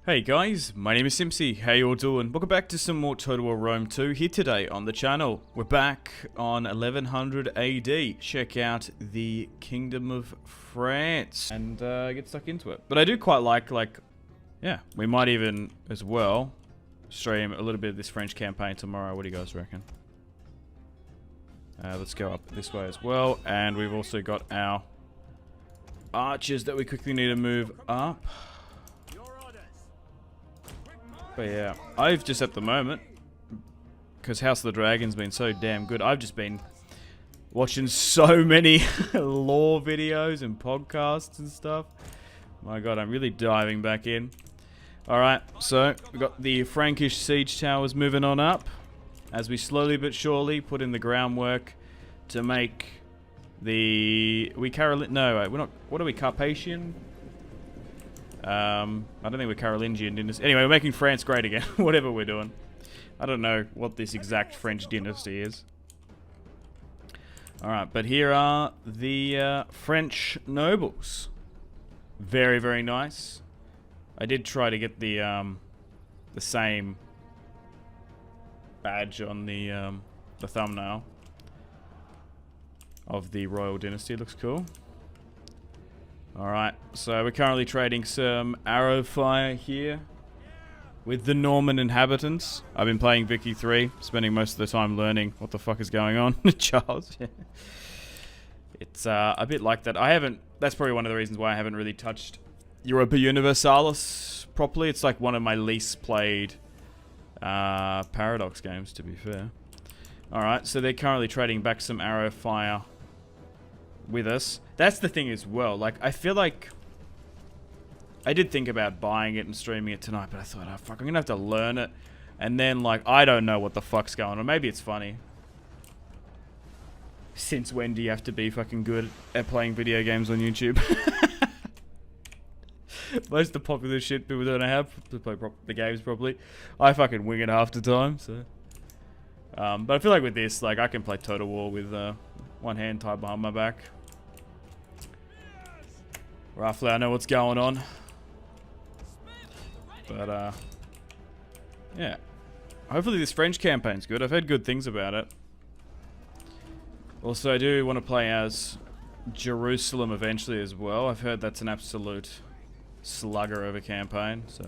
Hey guys, my name is Simpsy. How you all doing? Welcome back to some more Total War Rome 2 here today on the channel. We're back on 1100 AD. Check out the Kingdom of France and get stuck into it. But I do quite like, yeah, we might even as well stream a little bit of this French campaign tomorrow. What do you guys reckon? Let's go up this way as well. And we've also got our archers that we quickly need to move up. But yeah, I've just at the moment, because House of the Dragon's been so damn good, I've just been watching so many lore videos and podcasts and stuff. My god, I'm really diving back in. Alright, so we've got the Frankish siege towers moving on up as we slowly but surely put in the groundwork to make the... we're not... what are we, Carpathian? I don't think we're Carolingian dynasty. Anyway, we're making France great again. Whatever we're doing. I don't know what this exact French dynasty is. Alright, but here are the French nobles. Very, very nice. I did try to get the same badge on the thumbnail of the royal dynasty. Looks cool. Alright, so we're currently trading some arrow fire here with the Norman inhabitants. I've been playing Vicky 3, spending most of the time learning what the fuck is going on. Charles. It's a bit like that. That's probably one of the reasons why I haven't really touched Europa Universalis properly. It's like one of my least played Paradox games, to be fair. Alright, so they're currently trading back some arrow fire with us. That's the thing as well. Like, I feel like I did think about buying it and streaming it tonight, but I thought, oh fuck, I'm gonna have to learn it. And then, like, I don't know what the fuck's going on. Maybe it's funny. Since when do you have to be fucking good at playing video games on YouTube? Most of the popular shit people don't have to play the games properly. I fucking wing it half the time, so. But I feel like with this, like, I can play Total War with one hand tied behind my back. Roughly, I know what's going on. But, yeah. Hopefully this French campaign's good. I've heard good things about it. Also, I do want to play as Jerusalem eventually as well. I've heard that's an absolute slugger of a campaign, so...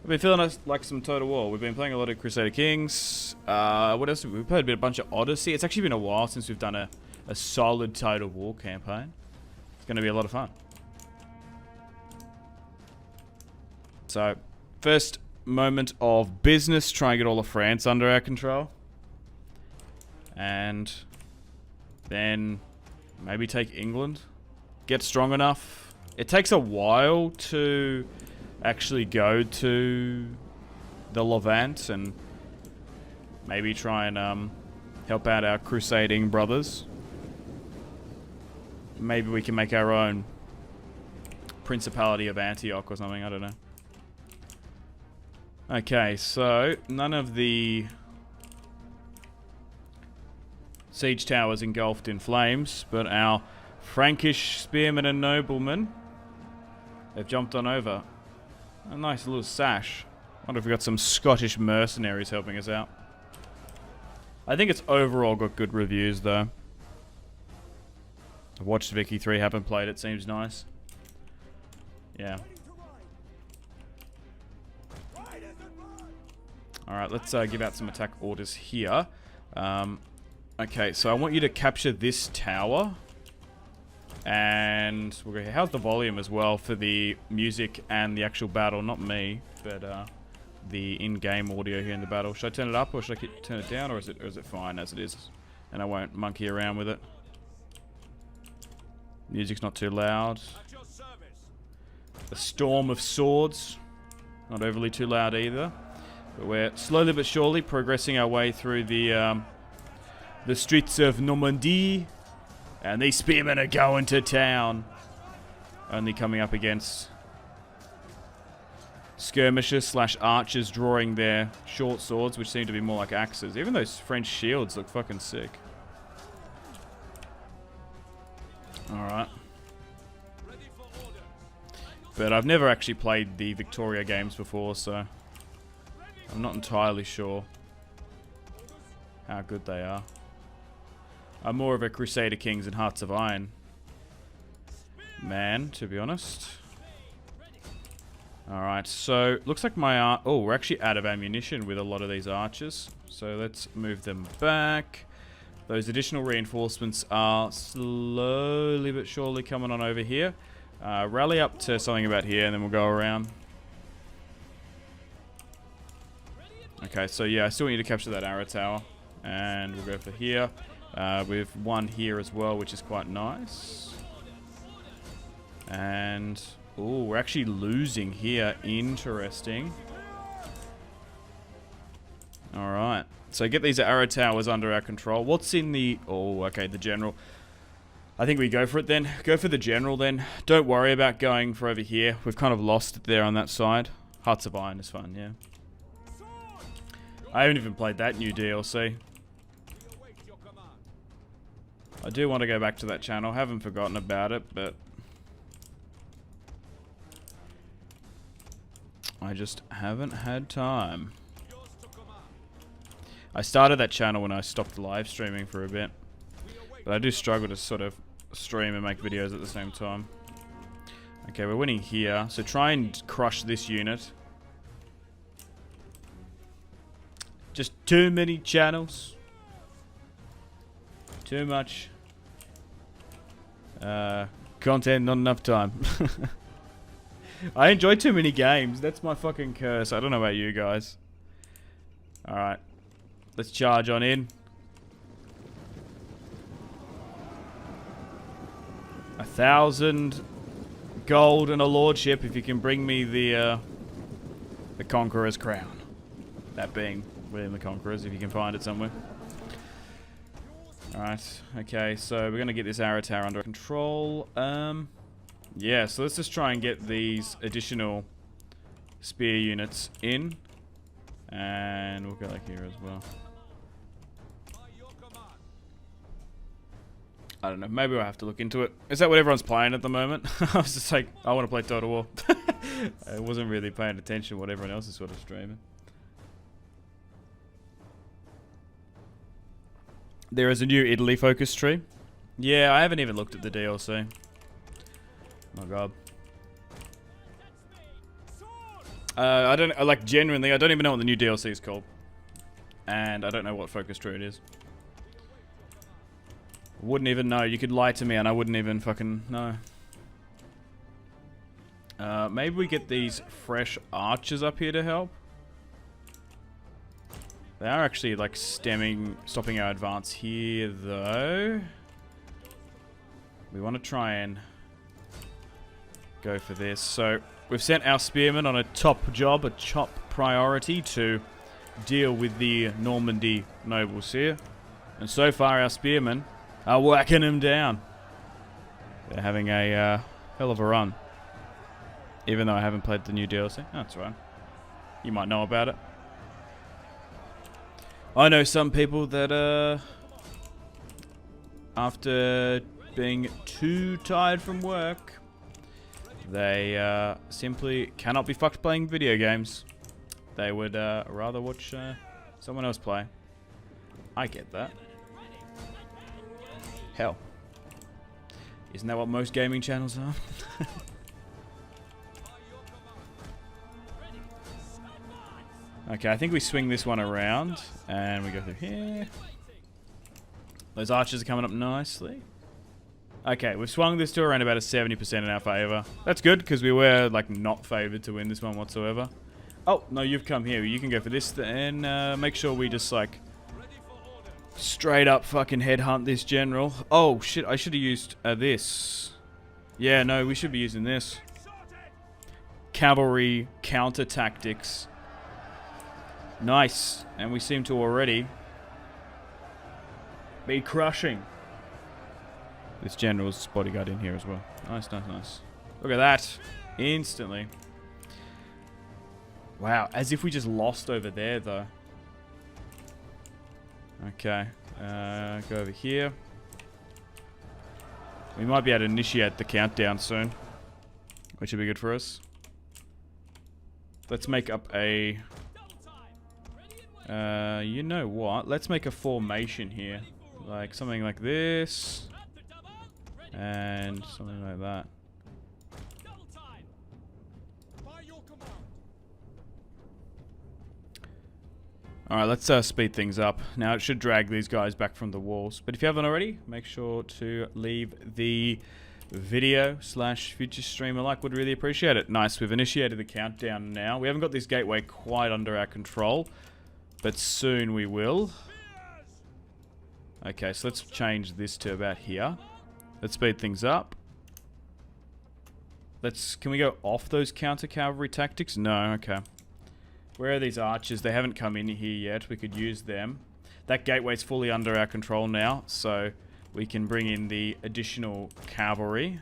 I've been feeling like some Total War. We've been playing a lot of Crusader Kings. What else? We've played a bunch of Odyssey. It's actually been a while since we've done a solid Total War campaign. It's going to be a lot of fun. So, first moment of business. Try and get all of France under our control. And then maybe take England. Get strong enough. It takes a while to actually go to the Levant and maybe try and help out our crusading brothers. Maybe we can make our own Principality of Antioch or something, I don't know. Okay, so none of the siege towers engulfed in flames, but our Frankish spearmen and noblemen have jumped on over. A nice little sash. Wonder if we got some Scottish mercenaries helping us out. I think it's overall got good reviews though. I've watched Vicky 3, haven't played it, seems nice. Yeah. Alright, let's give out some attack orders here. Okay, so I want you to capture this tower. And we'll go here. How's the volume as well for the music and the actual battle? Not me, but the in-game audio here in the battle. Should I turn it up or should I turn it down, or is it fine as it is? And I won't monkey around with it. Music's not too loud. The storm of swords, not overly too loud either. But we're slowly but surely progressing our way through the streets of Normandy. And these spearmen are going to town. Only coming up against skirmishers slash archers drawing their short swords, which seem to be more like axes. Even those French shields look fucking sick. Alright. but I've never actually played the Victoria games before, so I'm not entirely sure how good they are. I'm more of a Crusader Kings and Hearts of Iron man, to be honest. Alright, so looks like my oh, we're actually out of ammunition with a lot of these archers. So let's move them back. Those additional reinforcements are slowly but surely coming on over here. Rally up to something about here and then we'll go around. Okay, so yeah, I still need to capture that arrow tower. And we'll go for here. With one here as well, which is quite nice. And oh, we're actually losing here. Interesting. Alright. So get these arrow towers under our control. What's in the... Oh, okay, the general. I think we go for it then. Go for the general then. Don't worry about going for over here. We've kind of lost it there on that side. Hearts of Iron is fun, yeah. I haven't even played that new DLC. I do want to go back to that channel. Haven't forgotten about it, but... I just haven't had time. I started that channel when I stopped live streaming for a bit. But I do struggle to sort of stream and make videos at the same time. Okay, we're winning here. So try and crush this unit. Just too many channels. Too much. Content, not enough time. I enjoy too many games. That's my fucking curse. I don't know about you guys. Alright. Let's charge on in. 1,000 gold and a lordship if you can bring me the Conqueror's crown. That being William the Conqueror's, if you can find it somewhere. Alright, okay, so we're gonna get this arrow tower under control. Yeah, so let's just try and get these additional spear units in. And we'll go like here as well. I don't know, maybe we'll have to look into it. Is that what everyone's playing at the moment? I was just like, I want to play Total War. I wasn't really paying attention to what everyone else is sort of streaming. There is a new Italy focus tree. Yeah, I haven't even looked at the DLC. Oh god. I don't, like, genuinely, I don't even know what the new DLC is called. And I don't know what focus tree it is. Wouldn't even know. You could lie to me and I wouldn't even fucking know. Maybe we get these fresh archers up here to help. They are actually like stopping our advance here though. We want to try and go for this. So we've sent our spearmen on a top job, a top priority to deal with the Normandy nobles here. And so far our spearmen are whacking them down. They're having a hell of a run. Even though I haven't played the new DLC. Oh, that's right. You might know about it. I know some people that after being too tired from work, they simply cannot be fucked playing video games. They would rather watch someone else play. I get that. Hell. Isn't that what most gaming channels are? Okay, I think we swing this one around and we go through here. Those archers are coming up nicely. Okay, we've swung this to around about a 70% in our favour. That's good because we were like not favoured to win this one whatsoever. Oh, no, you've come here. You can go for this and make sure we just like straight up fucking headhunt this general. Oh shit, I should have used this. Yeah, no, we should be using this. Cavalry counter tactics. Nice. And we seem to already be crushing this general's bodyguard in here as well. Nice, nice, nice. Look at that. Instantly. Wow, as if we just lost over there though. Okay, go over here. We might be able to initiate the countdown soon. which would be good for us. Let's make up a... you know what? Let's make a formation here. Like something like this. And something like that. Alright, let's speed things up. Now, it should drag these guys back from the walls. But if you haven't already, make sure to leave the video / future stream a like. Would really appreciate it. Nice, we've initiated the countdown now. We haven't got this gateway quite under our control, but soon we will. Okay, so let's change this to about here. Let's speed things up. Can we go off those counter cavalry tactics? No, okay. Where are these archers? They haven't come in here yet. We could use them. That gateway's fully under our control now, so we can bring in the additional cavalry,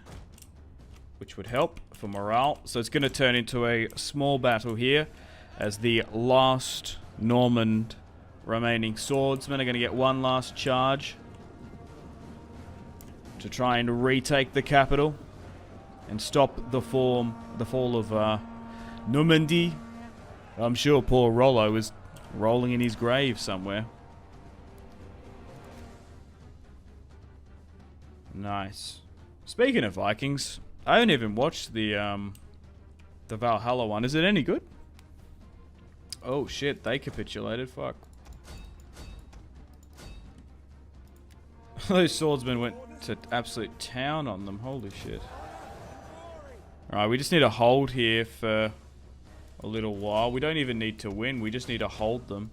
which would help for morale. So it's going to turn into a small battle here, as the last Norman remaining swordsmen are going to get one last charge to try and retake the capital and stop the fall of Normandy. I'm sure poor Rollo is rolling in his grave somewhere. Nice. Speaking of Vikings, I haven't even watched the Valhalla one. Is it any good? Oh shit, they capitulated. Fuck. Those swordsmen went to absolute town on them. Holy shit. Alright, we just need to hold here for a little while. We don't even need to win. We just need to hold them.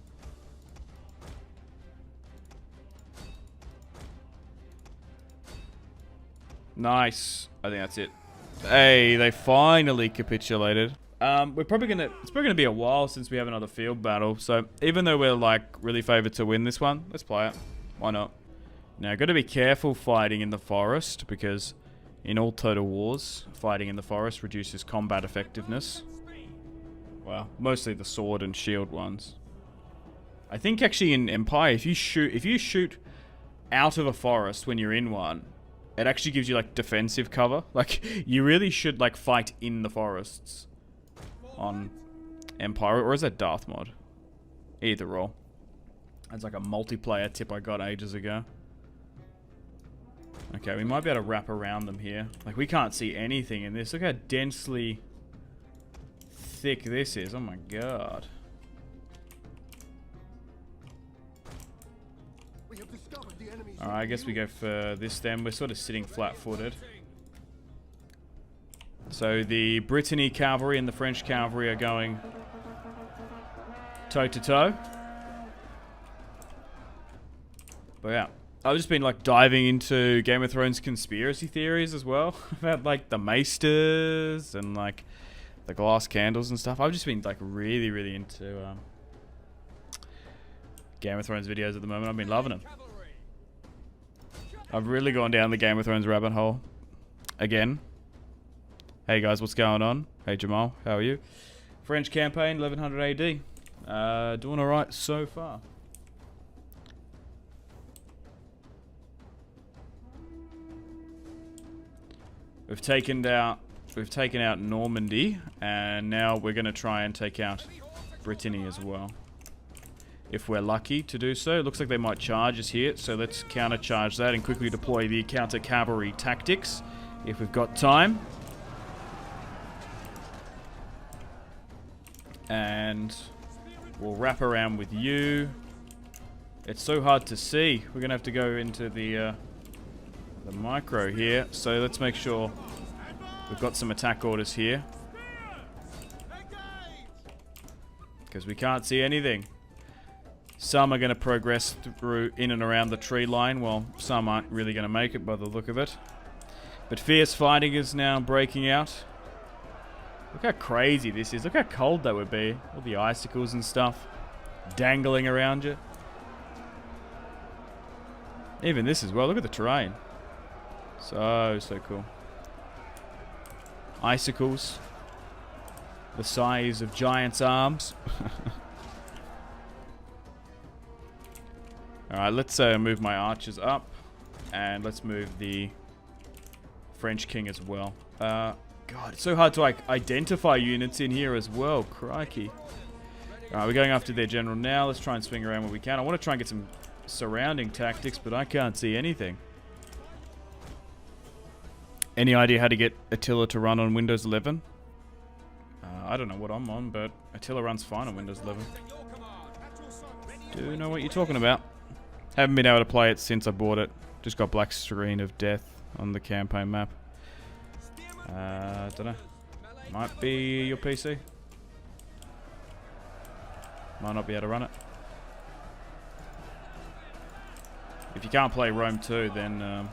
Nice. I think that's it. Hey, they finally capitulated. It's probably gonna be a while since we have another field battle. So even though we're like really favored to win this one, let's play it. Why not? Now, got to be careful fighting in the forest, because in all Total Wars, fighting in the forest reduces combat effectiveness. Well, mostly the sword and shield ones. I think actually in Empire, if you shoot out of a forest when you're in one, it actually gives you like defensive cover. Like, you really should like fight in the forests on Empire, or is that Darth mod? Either or. That's like a multiplayer tip I got ages ago. Okay, we might be able to wrap around them here. Like, we can't see anything in this. Look how densely thick this is. Oh my god. Alright, I guess we go for this then. We're sort of sitting flat-footed. So the Brittany cavalry and the French cavalry are going toe-to-toe. But yeah. I've just been like diving into Game of Thrones conspiracy theories as well. About like the maesters and like the glass candles and stuff. I've just been like really into Game of Thrones videos at the moment. I've been loving them. I've really gone down the Game of Thrones rabbit hole again. Hey guys, what's going on? Hey Jamal, how are you? French campaign, 1100 AD. Doing alright so far. We've taken out Normandy, and now we're going to try and take out Brittany as well. If we're lucky to do so. It looks like they might charge us here, so let's counter-charge that and quickly deploy the counter-cavalry tactics, if we've got time. And we'll wrap around with you. It's so hard to see. We're going to have to go into the micro here, so let's make sure we've got some attack orders here, because we can't see anything. Some are going to progress through in and around the tree line, while some aren't really going to make it by the look of it. But fierce fighting is now breaking out. Look how crazy this is. Look how cold that would be. All the icicles and stuff dangling around you. Even this as well. Look at the terrain. So cool. Icicles. The size of giants' arms. Alright, let's move my archers up. And let's move the French king as well. God, it's so hard to like identify units in here as well. Crikey. Alright, we're going after their general now. Let's try and swing around where we can. I want to try and get some surrounding tactics, but I can't see anything. Any idea how to get Attila to run on Windows 11? I don't know what I'm on, but Attila runs fine on Windows 11. Do know what you're talking about. Haven't been able to play it since I bought it. Just got black screen of death on the campaign map. Don't know. Might be your PC. Might not be able to run it. If you can't play Rome 2, then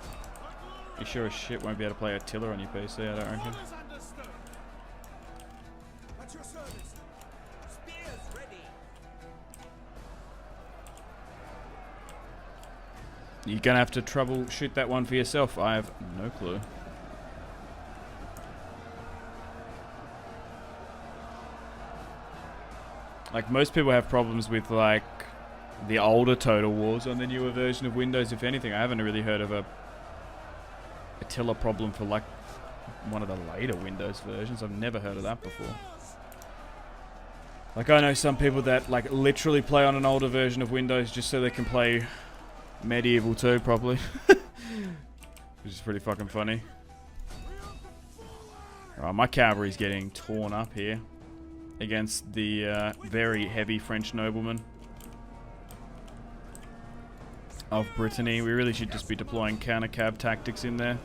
you sure as shit won't be able to play Attila on your PC, I don't reckon. You're gonna have to troubleshoot that one for yourself. I have no clue. Like, most people have problems with, like, the older Total Wars on the newer version of Windows, if anything. I haven't really heard of a Attila problem for, like, one of the later Windows versions. I've never heard of that before. Like, I know some people that, like, literally play on an older version of Windows just so they can play Medieval 2 properly. Which is pretty fucking funny. Alright, my cavalry's getting torn up here against the very heavy French noblemen of Brittany. We really should just be deploying counter-cav tactics in there.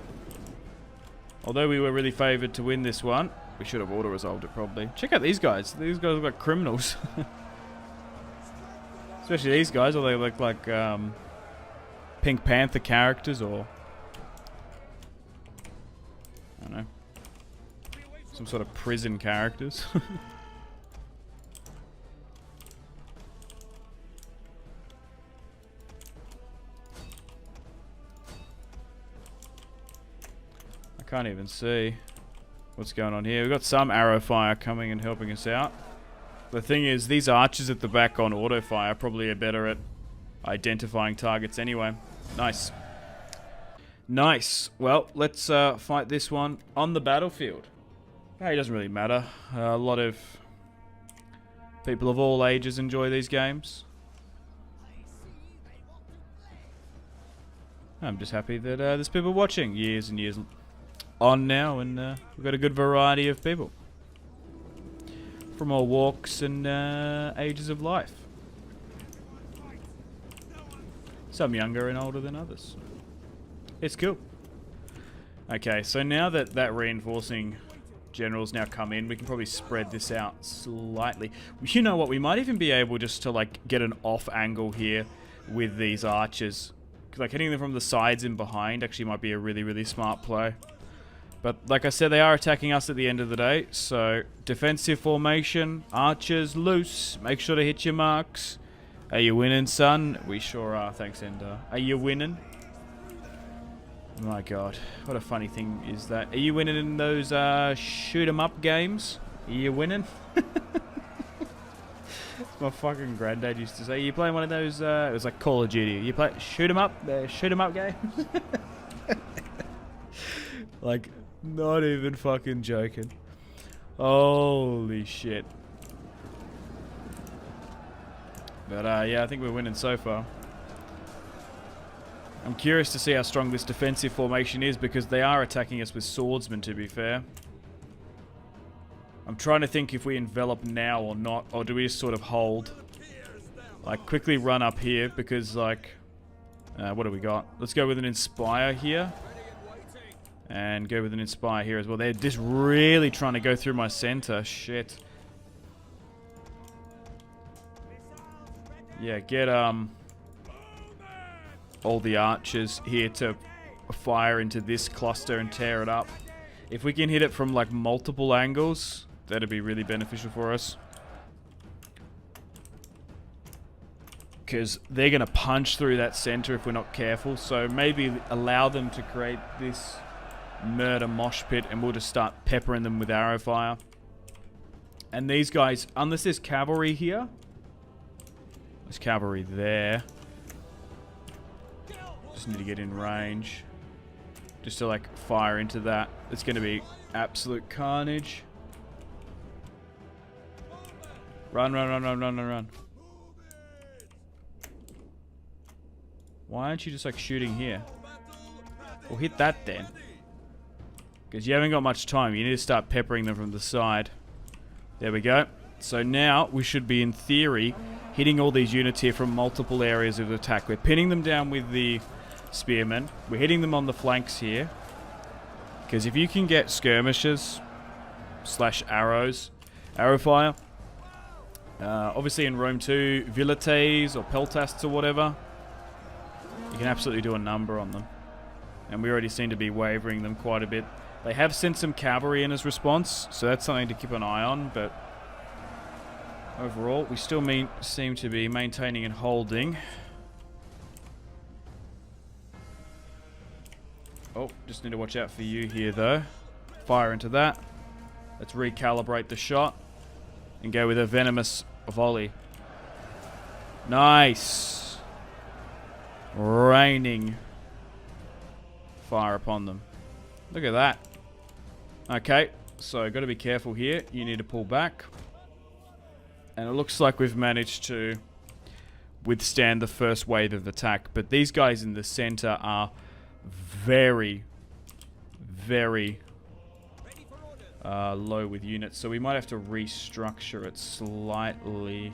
Although we were really favoured to win this one, we should have auto-resolved it probably. Check out these guys. These guys look like criminals. Especially these guys, or they look like Pink Panther characters, or I don't know, some sort of prison characters. I can't even see what's going on here. We've got some arrow fire coming and helping us out. The thing is, these archers at the back on auto fire probably are better at identifying targets anyway. Nice. Nice. Well, let's fight this one on the battlefield. Hey, it doesn't really matter. A lot of people of all ages enjoy these games. I'm just happy that there's people watching years and years on now, and we've got a good variety of people from all walks and ages of life. Some younger and older than others. It's cool. Okay, so now that that reinforcing general's now come in, we can probably spread this out slightly. You know what? We might even be able just to like get an off angle here with these archers. Like hitting them from the sides and behind actually might be a really, really smart play. But like I said, they are attacking us at the end of the day. So defensive formation, archers loose. Make sure to hit your marks. Are you winning, son? We sure are, thanks, Ender. Are you winning? My god, what a funny thing is that. Are you winning in those shoot 'em up games? Are you winning? My fucking granddad used to say, you playing one of those, it was like Call of Duty. You play shoot 'em up games? Like, not even fucking joking. Holy shit. But yeah, I think we're winning so far. I'm curious to see how strong this defensive formation is, because they are attacking us with swordsmen, to be fair. I'm trying to think if we envelop now or not, or do we just sort of hold? Like, quickly run up here, because, like... what do we got? Let's go with an Inspire here. And go with an Inspire here as well. They're just really trying to go through my center. Shit. Yeah, get all the archers here to fire into this cluster and tear it up. If we can hit it from like multiple angles, that'd be really beneficial for us. Because they're going to punch through that center if we're not careful. So maybe allow them to create this murder mosh pit, and we'll just start peppering them with arrow fire. And these guys, unless there's cavalry here, there's cavalry there. Just need to get in range, just to like fire into that. It's going to be absolute carnage. Run, run, run, run, run, run, run. Why aren't you just like shooting here? Well, hit that then. Because you haven't got much time. You need to start peppering them from the side. There we go. So now we should be, in theory, hitting all these units here from multiple areas of attack. We're pinning them down with the spearmen. We're hitting them on the flanks here. Because if you can get skirmishers / arrows, arrow fire, obviously in Rome 2, villetes or peltasts or whatever, you can absolutely do a number on them. And we already seem to be wavering them quite a bit. They have sent some cavalry in as response, so that's something to keep an eye on, but overall, we still seem to be maintaining and holding. Oh, just need to watch out for you here, though. Fire into that. Let's recalibrate the shot and go with a venomous volley. Nice. Raining fire upon them. Look at that. Okay, so got to be careful here. You need to pull back. And it looks like we've managed to withstand the first wave of attack. But these guys in the center are very, very low with units. So we might have to restructure it slightly.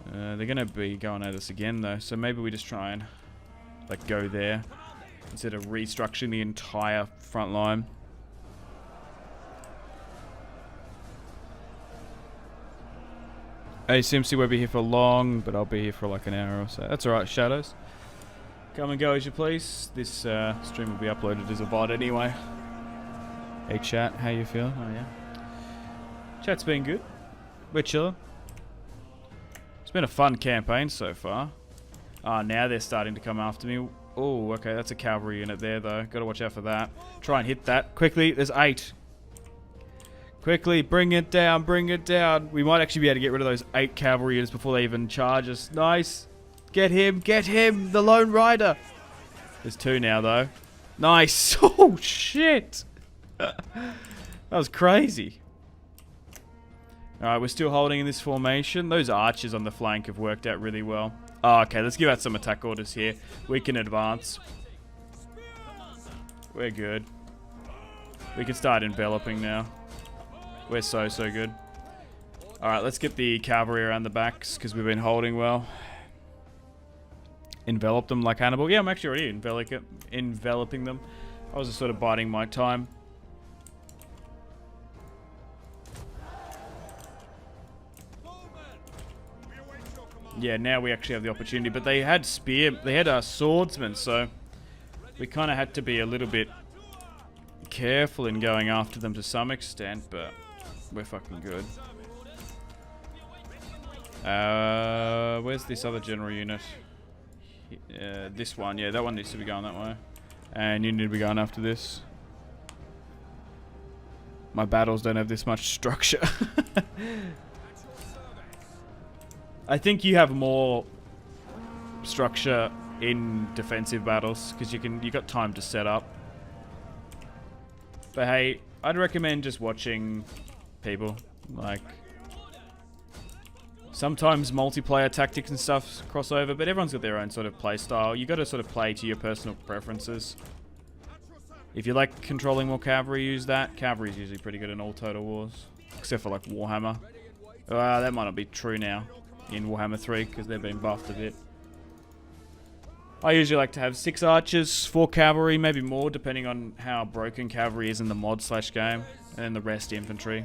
They're going to be going at us again, though. So maybe we just try and like go there instead of restructuring the entire front line. Hey, Simpsy won't be here for long, but I'll be here for like an hour or so. That's alright, Shadows. Come and go as you please. This stream will be uploaded as a VOD anyway. Hey chat, how you feeling? Oh yeah. Chat's been good. We're chilling. It's been a fun campaign so far. Ah, now they're starting to come after me. Oh, okay, that's a cavalry unit there though. Gotta watch out for that. Try and hit that. Quickly, there's 8. Quickly, bring it down, bring it down. We might actually be able to get rid of those 8 cavalry units before they even charge us. Nice. Get him, the Lone Rider. There's 2 now though. Nice. Oh, shit. That was crazy. Alright, we're still holding in this formation. Those archers on the flank have worked out really well. Oh, okay, let's give out some attack orders here. We can advance. We're good. We can start enveloping now. We're so good. Alright, let's get the cavalry around the backs because we've been holding well. Envelop them like Hannibal. Yeah, I'm actually already enveloping them. I was just sort of biding my time. Yeah, now we actually have the opportunity. But they had swordsmen, so we kind of had to be a little bit careful in going after them to some extent, but we're fucking good. Where's this other general unit? This one, yeah, that one needs to be going that way. And you need to be going after this. My battles don't have this much structure. I think you have more structure in defensive battles because you got time to set up. But hey, I'd recommend just watching people. Like, sometimes multiplayer tactics and stuff cross over, but everyone's got their own sort of play style. You got to sort of play to your personal preferences. If you like controlling more cavalry, use that. Cavalry's usually pretty good in all Total Wars, except for like Warhammer. That might not be true now in Warhammer 3 because they've been buffed a bit. I usually like to have 6 archers, 4 cavalry, maybe more depending on how broken cavalry is in the mod / game, and then the rest infantry.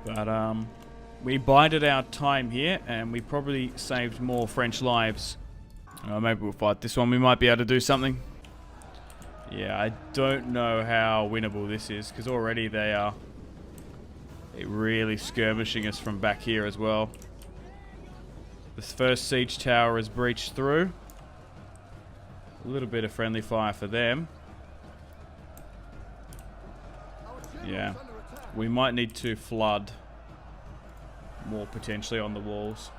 But we bided our time here and we probably saved more French lives. Maybe we'll fight this one. We might be able to do something. Yeah, I don't know how winnable this is because already they are really skirmishing us from back here as well. This first siege tower is breached through. A little bit of friendly fire for them. Yeah, we might need to flood more potentially on the walls.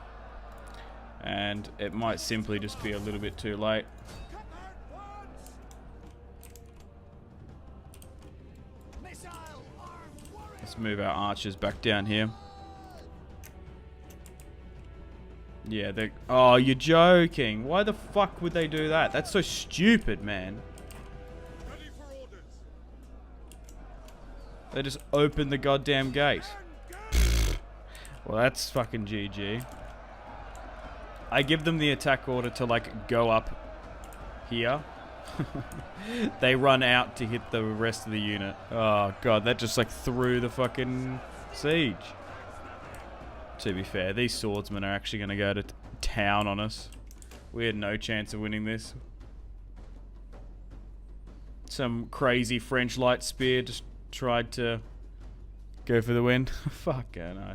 And it might simply just be a little bit too late. Let's move our archers back down here. Yeah, they... Oh, you're joking. Why the fuck would they do that? That's so stupid, man. Ready for orders. They just opened the goddamn gate. Well, that's fucking GG. I give them the attack order to, like, go up here. They run out to hit the rest of the unit. Oh, God, that just, like, threw the fucking siege. To be fair, these swordsmen are actually going to go to town on us. We had no chance of winning this. Some crazy French light spear just tried to go for the win. Fuck, I know.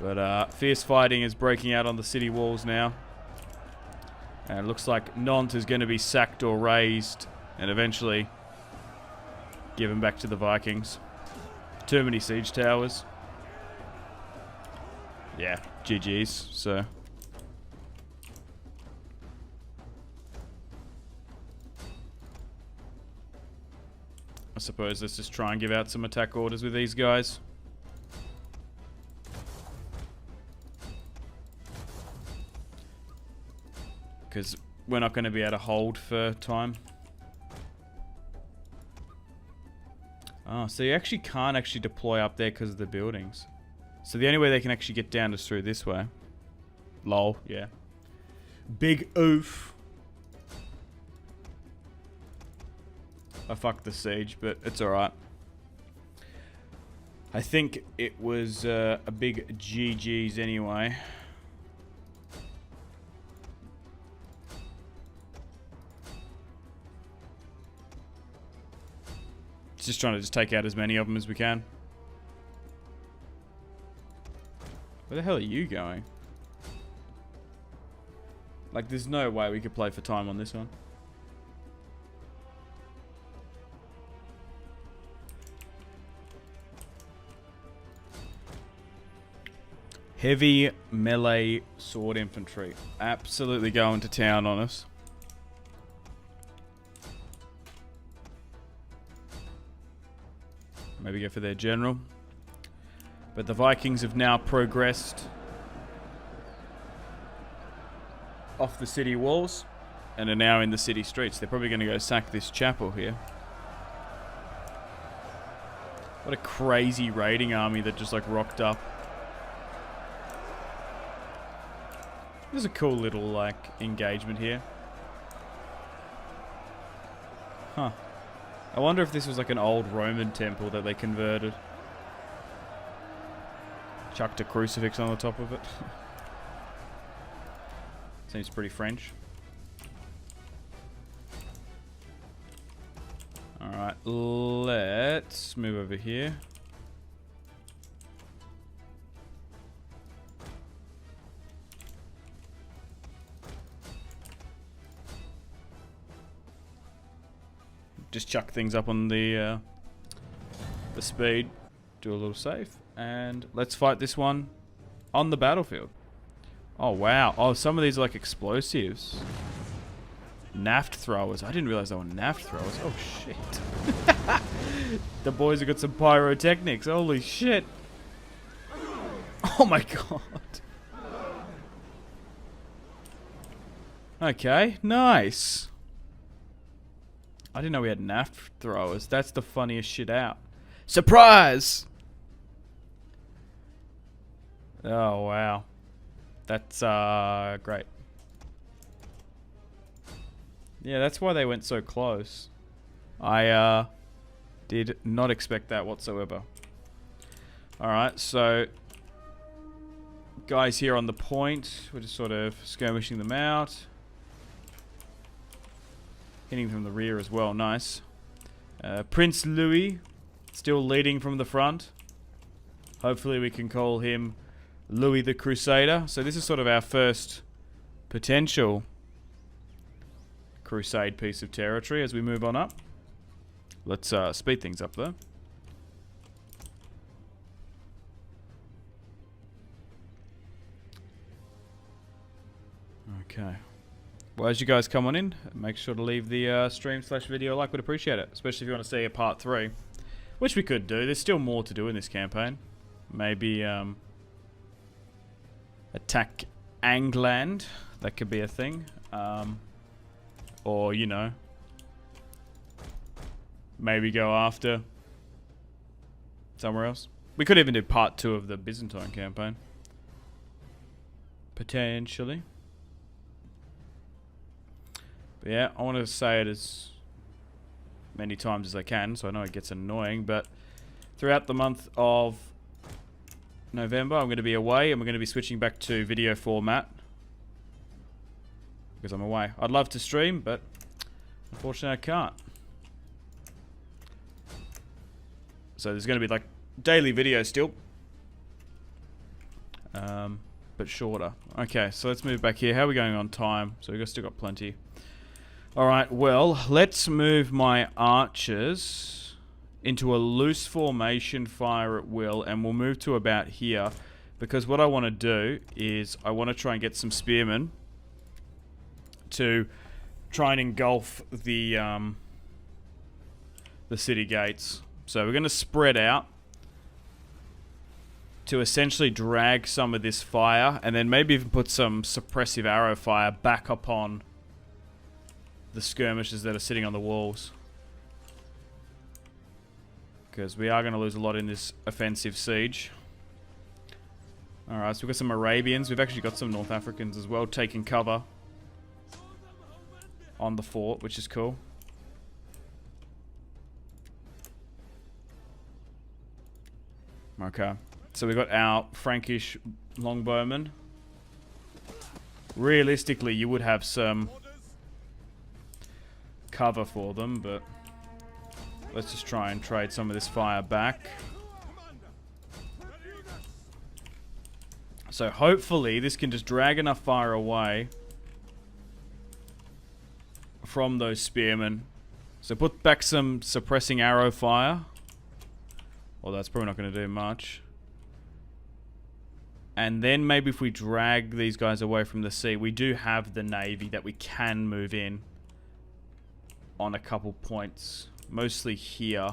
But fierce fighting is breaking out on the city walls now. And it looks like Nantes is going to be sacked or razed and eventually given back to the Vikings. Too many siege towers. Yeah, GG's, so. I suppose let's just try and give out some attack orders with these guys. Because we're not going to be able to hold for time. Oh, so you actually can't actually deploy up there because of the buildings. So the only way they can actually get down is through this way. Lol, yeah. Big oof. I fucked the siege, but it's alright. I think it was a big GG's anyway. Just trying to just take out as many of them as we can. Where the hell are you going? Like, there's no way we could play for time on this one. Heavy melee sword infantry. Absolutely going to town on us. Maybe go for their general. But the Vikings have now progressed off the city walls and are now in the city streets. They're probably going to go sack this chapel here. What a crazy raiding army that just like rocked up. There's a cool little like engagement here. Huh. I wonder if this was like an old Roman temple that they converted. Chucked a crucifix on the top of it. Seems pretty French. Alright, let's move over here. Just chuck things up on the speed. Do a little save. And let's fight this one on the battlefield. Oh, wow. Oh, some of these are like explosives. Naft throwers. I didn't realize they were naft throwers. Oh, shit. The boys have got some pyrotechnics. Holy shit. Oh, my God. Okay, nice. I didn't know we had naft throwers. That's the funniest shit out. Surprise! Oh, wow. That's, great. Yeah, that's why they went so close. I, did not expect that whatsoever. Alright, so... guys here on the point. We're just sort of skirmishing them out. Hitting from the rear as well, nice. Prince Louis, still leading from the front. Hopefully we can call him Louis the Crusader. So this is sort of our first potential crusade piece of territory as we move on up. Let's speed things up though. Okay. Well, as you guys come on in, make sure to leave the stream/video like. Would appreciate it, especially if you want to see a part 3, which we could do. There's still more to do in this campaign. Maybe attack Angland. That could be a thing. Or, you know, maybe go after somewhere else. We could even do part 2 of the Byzantine campaign. Potentially. But yeah, I want to say it as many times as I can, so I know it gets annoying, but throughout the month of November, I'm going to be away, and we're going to be switching back to video format. Because I'm away. I'd love to stream, but unfortunately I can't. So there's going to be like daily videos still. But shorter. Okay, so let's move back here. How are we going on time? So we've still got plenty. Alright, well, let's move my archers into a loose formation, fire at will, and we'll move to about here. Because what I want to do is I want to try and get some spearmen to try and engulf the city gates. So we're going to spread out to essentially drag some of this fire, and then maybe even put some suppressive arrow fire back upon the skirmishers that are sitting on the walls. Because we are going to lose a lot in this offensive siege. Alright, so we've got some Arabians. We've actually got some North Africans as well taking cover on the fort, which is cool. Okay, so we've got our Frankish longbowmen. Realistically, you would have some cover for them, but let's just try and trade some of this fire back. So hopefully this can just drag enough fire away from those spearmen. So put back some suppressing arrow fire. Well, that's probably not going to do much. And then maybe if we drag these guys away from the sea, we do have the navy that we can move in on a couple points. Mostly here.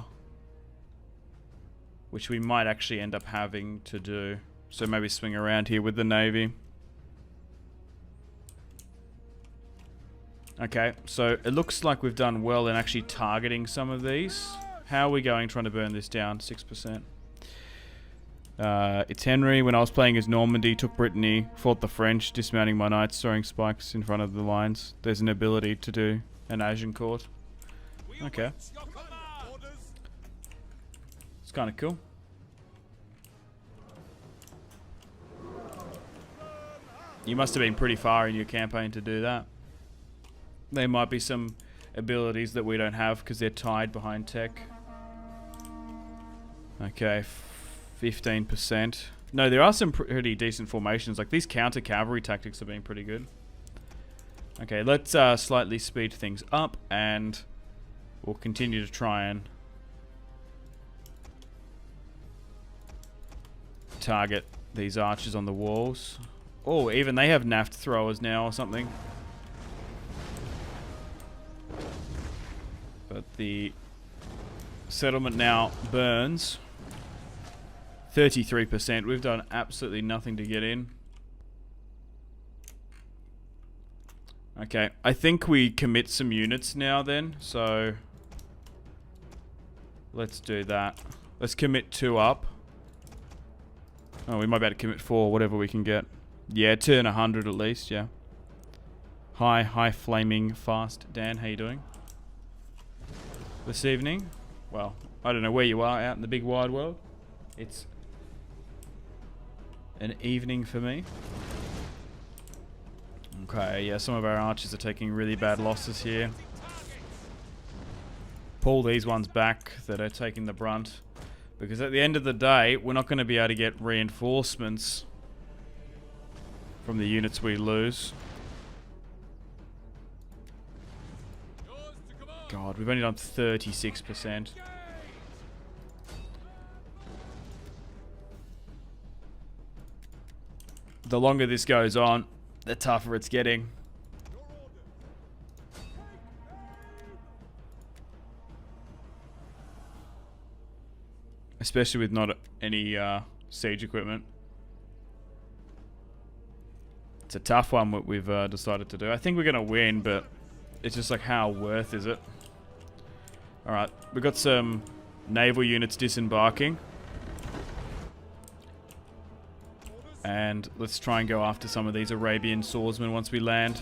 Which we might actually end up having to do. So maybe swing around here with the navy. Okay, so it looks like we've done well in actually targeting some of these. How are we going trying to burn this down? 6%. It's Henry. When I was playing as Normandy, took Brittany, fought the French, dismounting my knights, throwing spikes in front of the lines. There's an ability to do an Agincourt. Okay. It's kind of cool. You must have been pretty far in your campaign to do that. There might be some abilities that we don't have because they're tied behind tech. Okay, 15%. No, there are some pretty decent formations. Like these counter cavalry tactics have been pretty good. Okay, let's slightly speed things up and we'll continue to try and target these archers on the walls. Oh, even they have naft throwers now or something. But the settlement now burns. 33%. We've done absolutely nothing to get in. Okay, I think we commit some units now then, so let's do that. Let's commit 2 up. Oh, we might be able to commit 4, whatever we can get. Yeah, turn 100 at least, yeah. Hi, flaming fast. Dan, how you doing? This evening? Well, I don't know where you are out in the big wide world. It's an evening for me. Okay, yeah, some of our archers are taking really bad losses here. Pull these ones back that are taking the brunt. Because at the end of the day, we're not going to be able to get reinforcements from the units we lose. God, we've only done 36%. The longer this goes on, the tougher it's getting. especially with not any siege equipment. It's a tough one what we've decided to do. I think we're going to win, but it's just like, how worth is it? Alright, we've got some naval units disembarking. And let's try and go after some of these Arabian swordsmen once we land.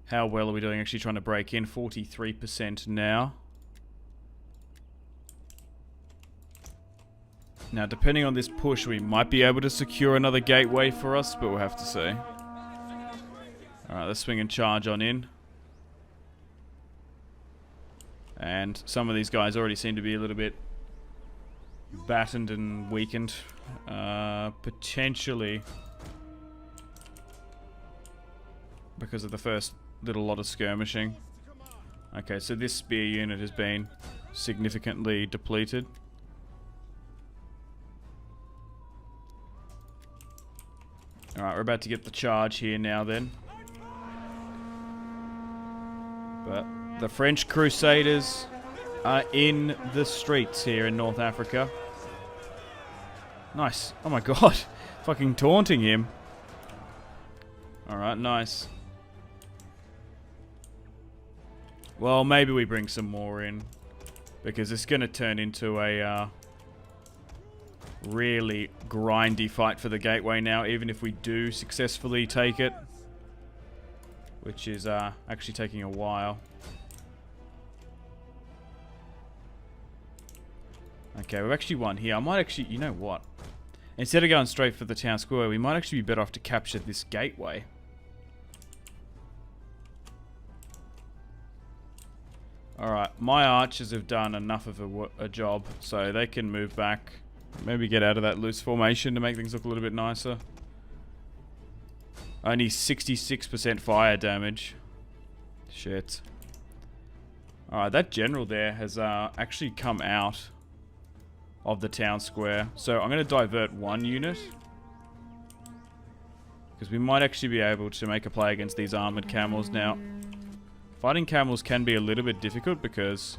How well are we doing actually trying to break in? 43% now. Now, depending on this push, we might be able to secure another gateway for us, but we'll have to see. Alright, let's swing and charge on in. And some of these guys already seem to be a little bit battened and weakened. Potentially because of the first little lot of skirmishing. Okay, so this spear unit has been significantly depleted. Alright, we're about to get the charge here now then. But the French Crusaders are in the streets here in North Africa. Nice. Oh my god. Fucking taunting him. Alright, nice. Well, maybe we bring some more in. Because it's going to turn into a really grindy fight for the gateway now, even if we do successfully take it. Which is actually taking a while. Okay, we've actually won here. I might actually, you know what? Instead of going straight for the town square, we might actually be better off to capture this gateway. Alright, my archers have done enough of a job, so they can move back. Maybe get out of that loose formation to make things look a little bit nicer. Only 66% fire damage. Shit. Alright, that general there has actually come out of the town square. So I'm going to divert one unit. Because we might actually be able to make a play against these armored camels now. Fighting camels can be a little bit difficult because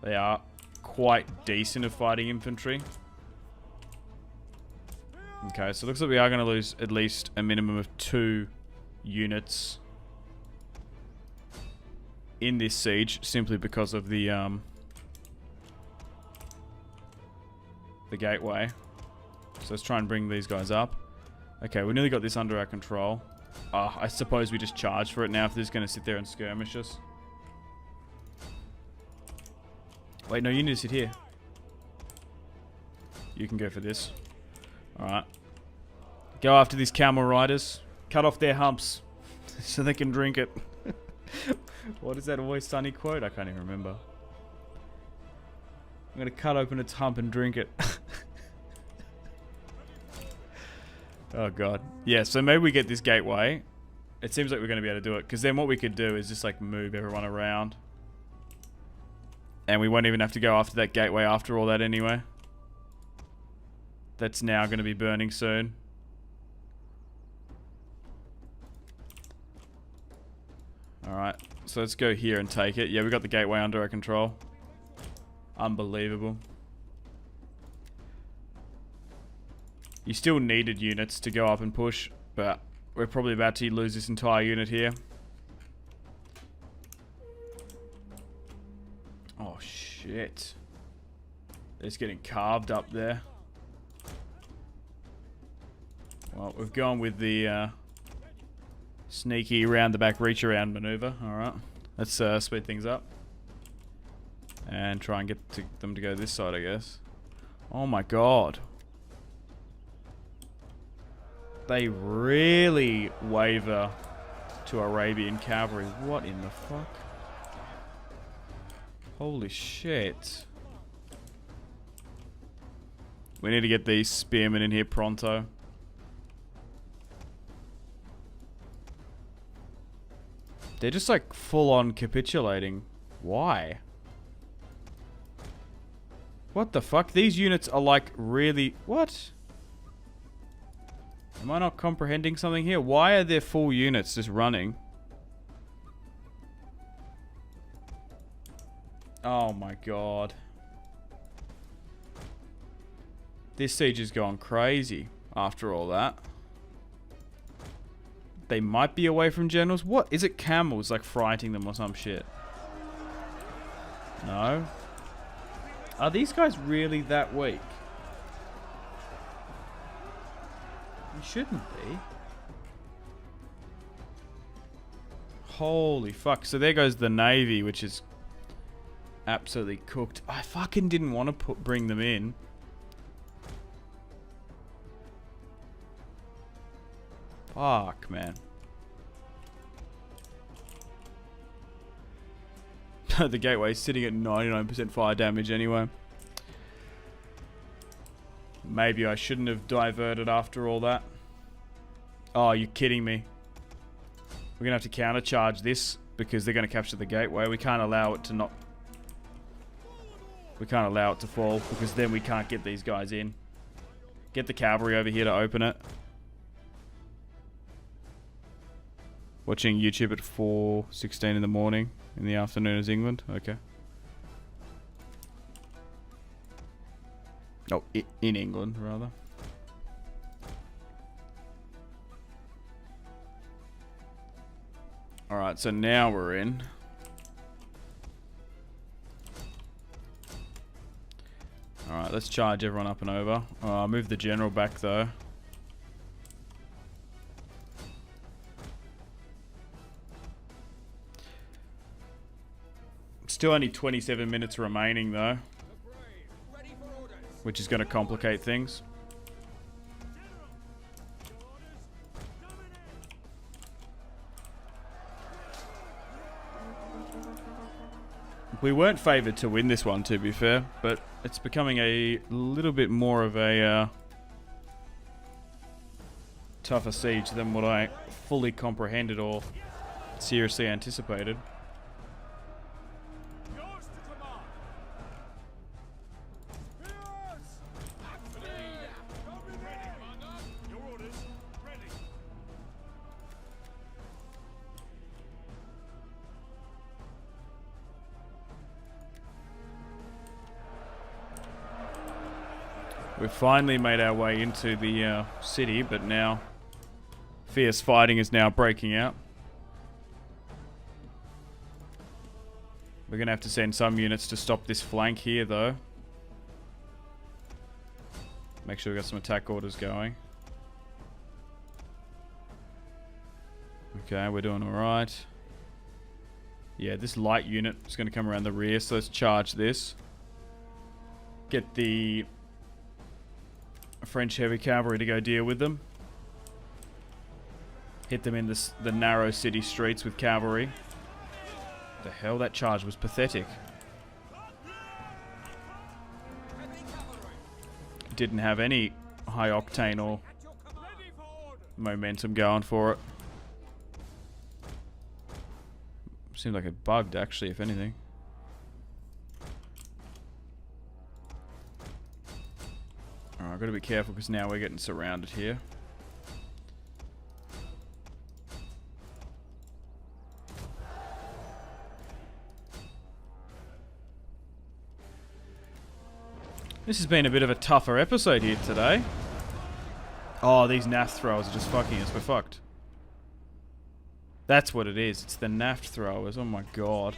they are quite decent at fighting infantry. Okay, so it looks like we are going to lose at least a minimum of 2 units in this siege, simply because of the gateway. So let's try and bring these guys up. Okay, we nearly got this under our control. I suppose we just charge for it now if this is going to sit there and skirmish us. Wait, no, you need to sit here. You can go for this. Alright. Go after these camel riders. Cut off their humps so they can drink it. What is that Always Sunny quote? I can't even remember. I'm going to cut open its hump and drink it. Oh god. Yeah, so maybe we get this gateway. It seems like we're going to be able to do it. Because then what we could do is just like move everyone around. And we won't even have to go after that gateway after all that anyway. That's now going to be burning soon. Alright, so let's go here and take it. Yeah, we got the gateway under our control. Unbelievable. You still needed units to go up and push, but we're probably about to lose this entire unit here. Oh shit. It's getting carved up there. Well, we've gone with the sneaky round the back reach around maneuver. Alright, let's speed things up. And try and get them to go this side, I guess. Oh my god. They really waver to Arabian cavalry. What in the fuck? Holy shit. We need to get these spearmen in here pronto. They're just like full on capitulating. Why? What the fuck? These units are like really... What? Am I not comprehending something here? Why are there full units just running? Oh my god. This siege is going crazy after all that. They might be away from generals. What? Is it camels like fighting them or some shit? No. Are these guys really that weak? You shouldn't be. Holy fuck. So there goes the navy, which is absolutely cooked. I fucking didn't want to bring them in. Fuck, man. The gateway's sitting at 99% fire damage anyway. Maybe I shouldn't have diverted after all that. Oh, you're kidding me. We're going to have to countercharge this because they're going to capture the gateway. We can't allow it to not... We can't allow it to fall because then we can't get these guys in. Get the cavalry over here to open it. Watching YouTube at 4:16 in the morning. In the afternoon is England. Okay. Oh, in England, rather. Alright, so now we're in. Alright, let's charge everyone up and over. I'll move the general back, though. Still only 27 minutes remaining, though. Which is going to complicate things. We weren't favoured to win this one, to be fair, but it's becoming a little bit more of a tougher siege than what I fully comprehended or seriously anticipated. We've finally made our way into the city, but now fierce fighting is now breaking out. We're going to have to send some units to stop this flank here, though. Make sure we've got some attack orders going. Okay, we're doing alright. Yeah, this light unit is going to come around the rear, so let's charge this. Get the French heavy cavalry to go deal with them. Hit them in the narrow city streets with cavalry. The hell, that charge was pathetic. Didn't have any high octane or momentum going for it. Seemed like it bugged, actually, if anything. Alright, I've got to be careful because now we're getting surrounded here. This has been a bit of a tougher episode here today. Oh, these naft throwers are just fucking us. We're fucked. That's what it is. It's the naft throwers. Oh my god.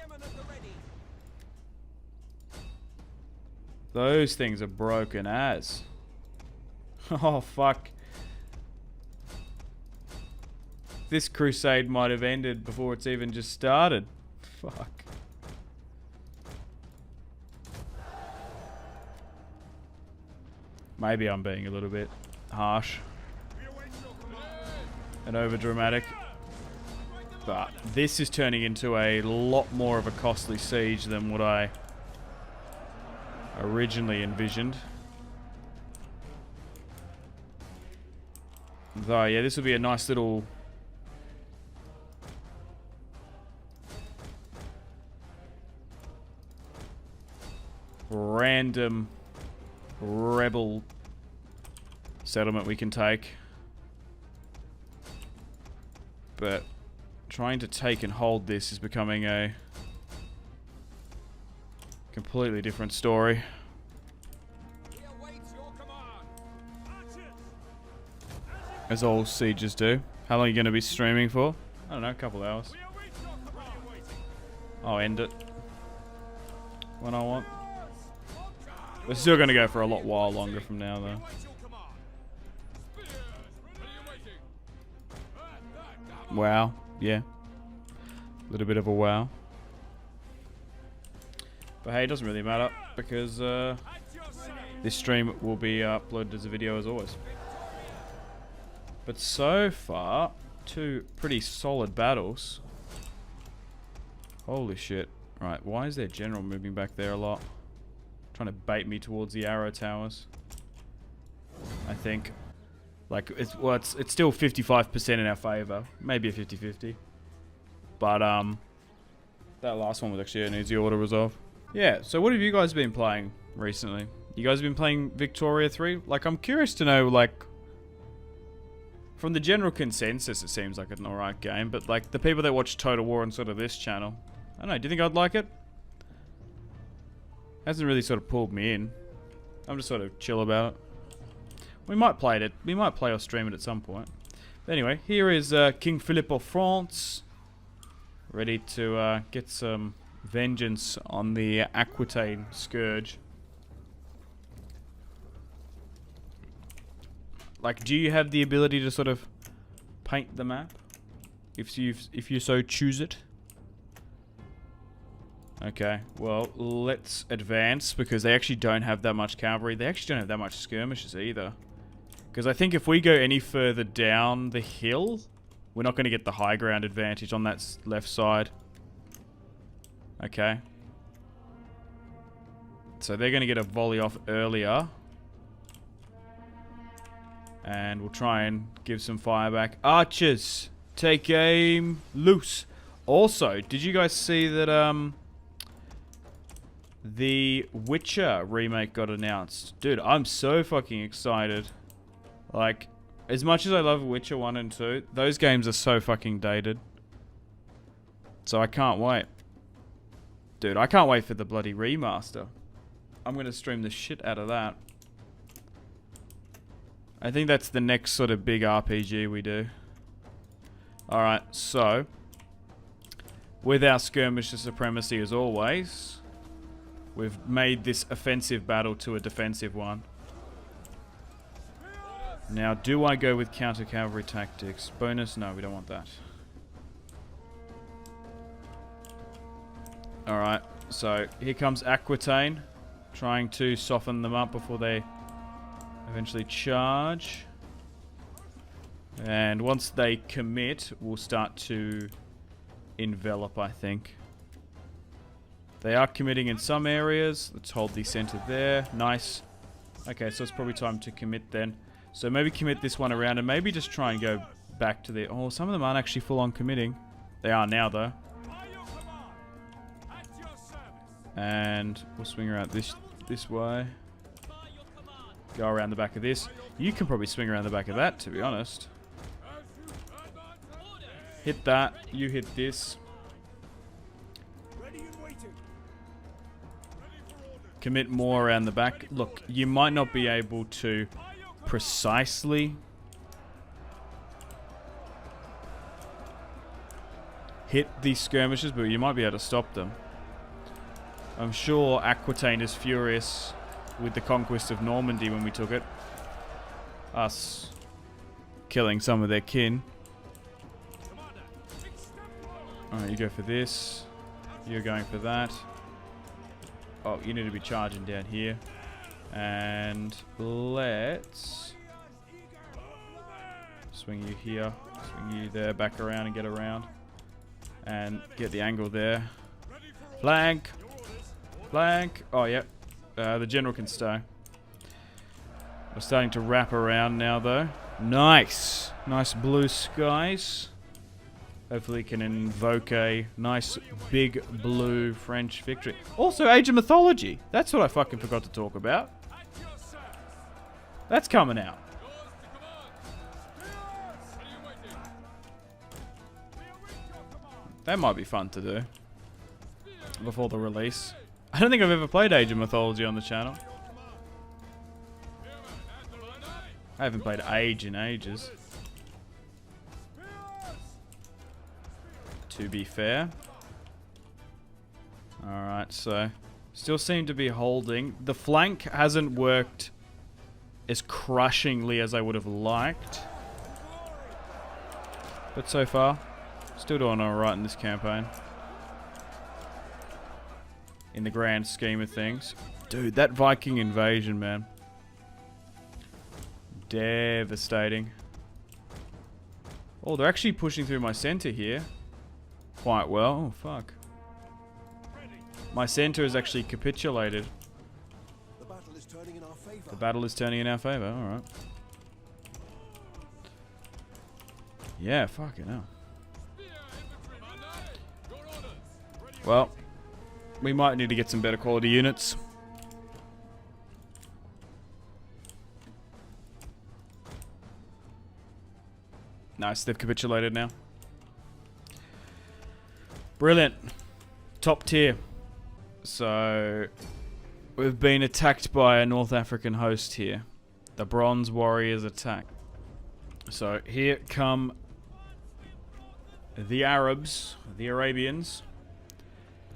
Those things are broken as. Oh fuck. This crusade might have ended before it's even just started. Fuck. Maybe I'm being a little bit harsh and over dramatic. But this is turning into a lot more of a costly siege than what I originally envisioned. Though, yeah, this will be a nice little random rebel settlement we can take. But trying to take and hold this is becoming a completely different story. He awaits your command. As all sieges do. How long are you going to be streaming for? I don't know, a couple hours. I'll end it when I want. We're still going to go for a while longer from now, though. Wow. Yeah. A little bit of a wow. But hey, it doesn't really matter because this stream will be uploaded as a video as always. But so far, 2 pretty solid battles. Holy shit. Right, why is their general moving back there a lot? Trying to bait me towards the arrow towers. I think. Like, it's still 55% in our favor. Maybe a 50-50. But, that last one was actually an easy auto resolve. Yeah, so what have you guys been playing recently? You guys been playing Victoria 3? Like, I'm curious to know, like, from the general consensus, it seems like an alright game, but, like, the people that watch Total War on sort of this channel, I don't know, do you think I'd like it? Hasn't really sort of pulled me in. I'm just sort of chill about it. We might play it. We might play or stream it at some point. But anyway, here is King Philippe of France, ready to get some vengeance on the Aquitaine Scourge. Like, do you have the ability to sort of paint the map, if you so choose it? Okay, well, let's advance, because they actually don't have that much cavalry. They actually don't have that much skirmishes either. Because I think if we go any further down the hill, we're not going to get the high ground advantage on that left side. Okay. So they're going to get a volley off earlier. And we'll try and give some fire back. Archers, take aim, loose. Also, did you guys see that the Witcher remake got announced? Dude, I'm so fucking excited. Like, as much as I love Witcher 1 and 2, those games are so fucking dated. So I can't wait. Dude, I can't wait for the bloody remaster. I'm going to stream the shit out of that. I think that's the next sort of big RPG we do. Alright, so with our skirmish of supremacy as always, we've made this offensive battle to a defensive one. Now, do I go with counter cavalry tactics? Bonus? No, we don't want that. Alright, so here comes Aquitaine, trying to soften them up before they eventually charge. And once they commit, we'll start to envelop, I think. They are committing in some areas. Let's hold the center there. Nice. Okay, so it's probably time to commit then. So maybe commit this one around and maybe just try and go back to the... Oh, some of them aren't actually full on committing. They are now, though. And we'll swing around this way. Go around the back of this. You can probably swing around the back of that, to be honest. Hit that. You hit this. Commit more around the back. Look, you might not be able to precisely hit these skirmishes, but you might be able to stop them. I'm sure Aquitaine is furious with the conquest of Normandy when we took it. Us killing some of their kin. Alright, you go for this. You're going for that. Oh, you need to be charging down here. And let's swing you here. Swing you there, back around and get around. And get the angle there. Flank! Flank! Oh, yep. The general can stay. We're starting to wrap around now, though. Nice! Nice blue skies. Hopefully can invoke a nice big blue French victory. Also, Age of Mythology. That's what I fucking forgot to talk about. That's coming out. That might be fun to do before the release. I don't think I've ever played Age of Mythology on the channel. I haven't played Age in ages. to be fair. Alright, so still seem to be holding. The flank hasn't worked as crushingly as I would have liked. But so far, still doing alright in this campaign. In the grand scheme of things. Dude, that Viking invasion, man. Devastating. Oh, they're actually pushing through my center here. Quite well. Oh, fuck. My center has actually capitulated. The battle is turning in our favor. The battle is turning in our favor. Alright. Yeah, fucking hell. Well, we might need to get some better quality units. Nice, they've capitulated now. Brilliant. Top tier. So, we've been attacked by a North African host here. The Bronze Warriors attack. So, here come the Arabs, the Arabians.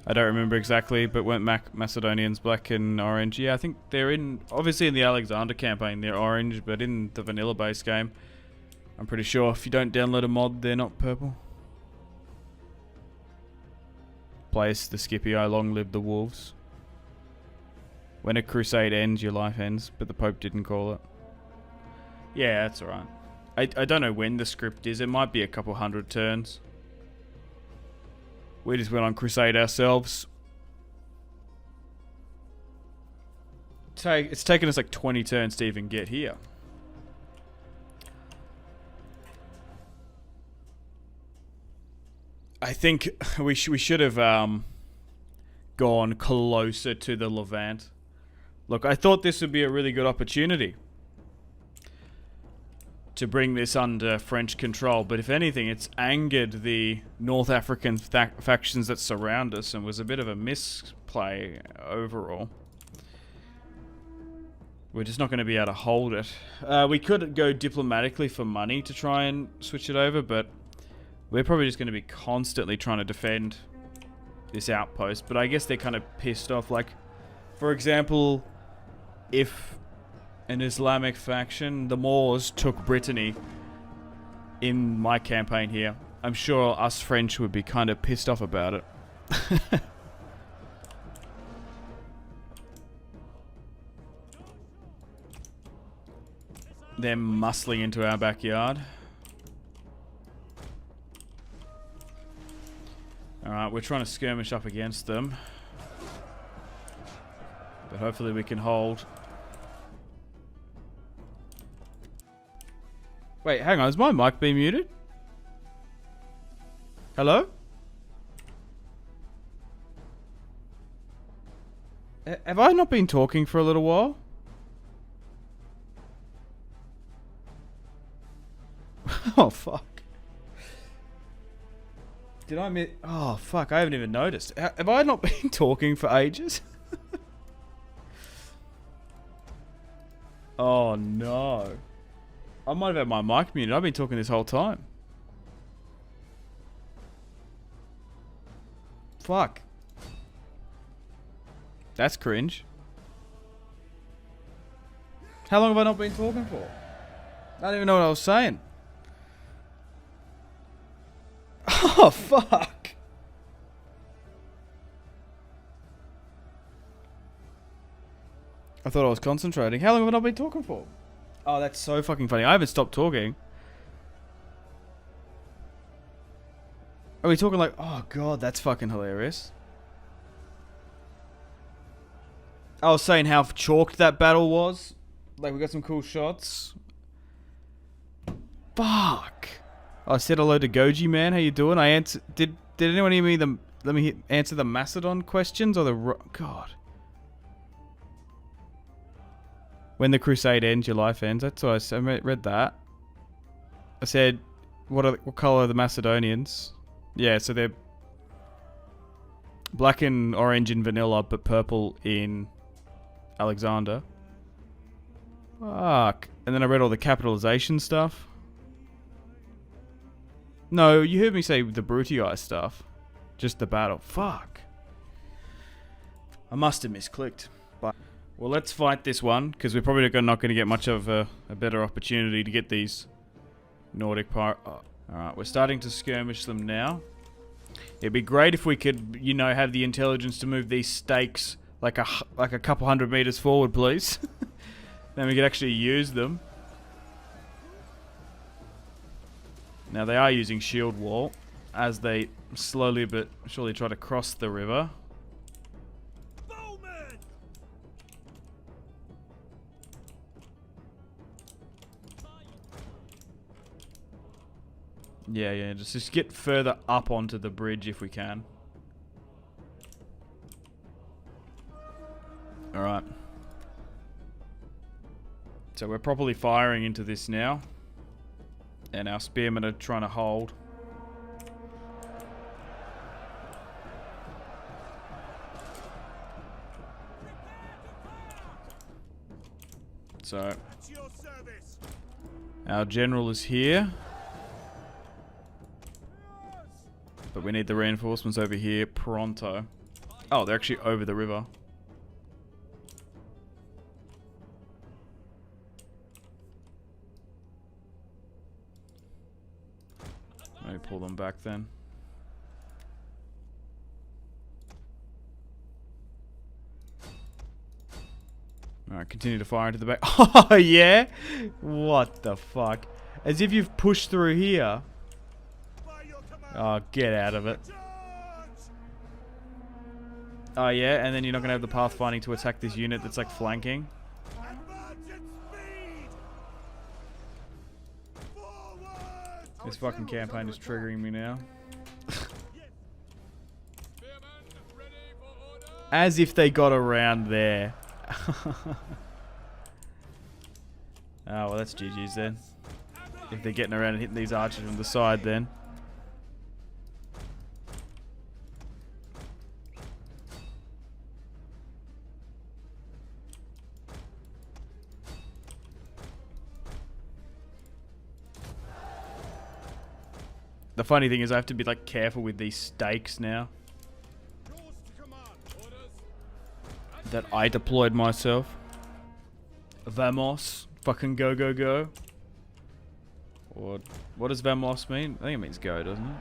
I don't remember exactly, but weren't Macedonians black and orange? Yeah, I think they're in, obviously in the Alexander campaign, they're orange, but in the vanilla base game, I'm pretty sure if you don't download a mod, they're not purple. Place the Scipio, long live the wolves. When a crusade ends, your life ends, but the Pope didn't call it. Yeah, that's alright. I don't know when the script is, it might be a couple hundred turns. We just went on crusade ourselves. It's taken us like 20 turns to even get here. I think we should have gone closer to the Levant. Look, I thought this would be a really good opportunity to bring this under French control, but if anything, it's angered the North African factions that surround us and was a bit of a misplay overall. We're just not going to be able to hold it. We could go diplomatically for money to try and switch it over, but we're probably just going to be constantly trying to defend this outpost. But I guess they're kind of pissed off. Like, for example, if an Islamic faction, the Moors, took Brittany in my campaign here, I'm sure us French would be kind of pissed off about it. They're muscling into our backyard. Alright, we're trying to skirmish up against them. But hopefully we can hold. Wait, hang on. Is my mic being muted? Hello? Have I not been talking for a little while? Oh, fuck. Did I miss... Oh, fuck. I haven't even noticed. Have I not been talking for ages? Oh, no. I might have had my mic muted. I've been talking this whole time. Fuck. That's cringe. How long have I not been talking for? I don't even know what I was saying. Oh, fuck. I thought I was concentrating. How long have I not been talking for? Oh, that's so fucking funny. I haven't stopped talking. Are we talking like... Oh, God, that's fucking hilarious. I was saying how chalked that battle was. Like, we got some cool shots. Fuck. I said hello to Goji, man. How you doing? I answered... Did anyone hear me let me answer the Macedon questions or the... God. When the crusade ends, your life ends. That's what I said. I read that. I said, what color are the Macedonians? Yeah, so they're black and orange in vanilla, but purple in Alexander. Fuck. And then I read all the capitalization stuff. No, you heard me say the Brutii stuff. Just the battle. Fuck. I must have misclicked. But well, let's fight this one, because we're probably not going to get much of a better opportunity to get these Nordic Alright, we're starting to skirmish them now. It'd be great if we could, you know, have the intelligence to move these stakes like a couple 100 meters forward, please. Then we could actually use them. Now they are using shield wall as they slowly but surely try to cross the river. Bowman! Yeah, just get further up onto the bridge if we can. Alright. So we're properly firing into this now. And our spearmen are trying to hold. So At your service. our general is here. But we need the reinforcements over here pronto. Oh, they're actually over the river. Maybe pull them back then. Alright, continue to fire into the back. Oh, yeah? What the fuck? As if you've pushed through here. By your command. Oh, get out of it. Charge! Oh, yeah? And then you're not going to have the pathfinding to attack this unit that's like flanking. Advance at speed! Forward! This fucking campaign is triggering me now. As if they got around there. Oh, well, that's GG's then. If they're getting around and hitting these archers from the side then. The funny thing is I have to be like careful with these stakes now Yours to command. Orders. that I deployed myself. Vamos. Fucking go, go, go. Or what does Vamos mean? I think it means go, doesn't it?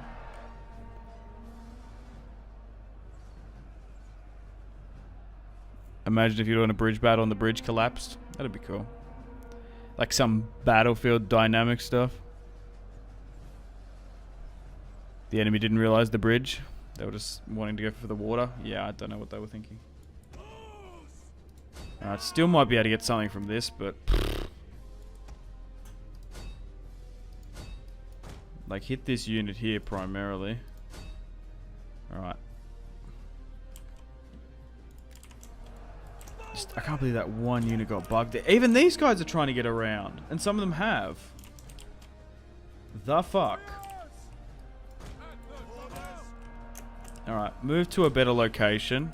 Imagine if you're doing a bridge battle and the bridge collapsed. That'd be cool. Like some battlefield dynamic stuff. The enemy didn't realize the bridge. They were just wanting to go for the water. Yeah, I don't know what they were thinking. Still might be able to get something from this, but... like, hit this unit here primarily. Alright. I can't believe that one unit got bugged there. Even these guys are trying to get around. And some of them have. The fuck? Alright, move to a better location.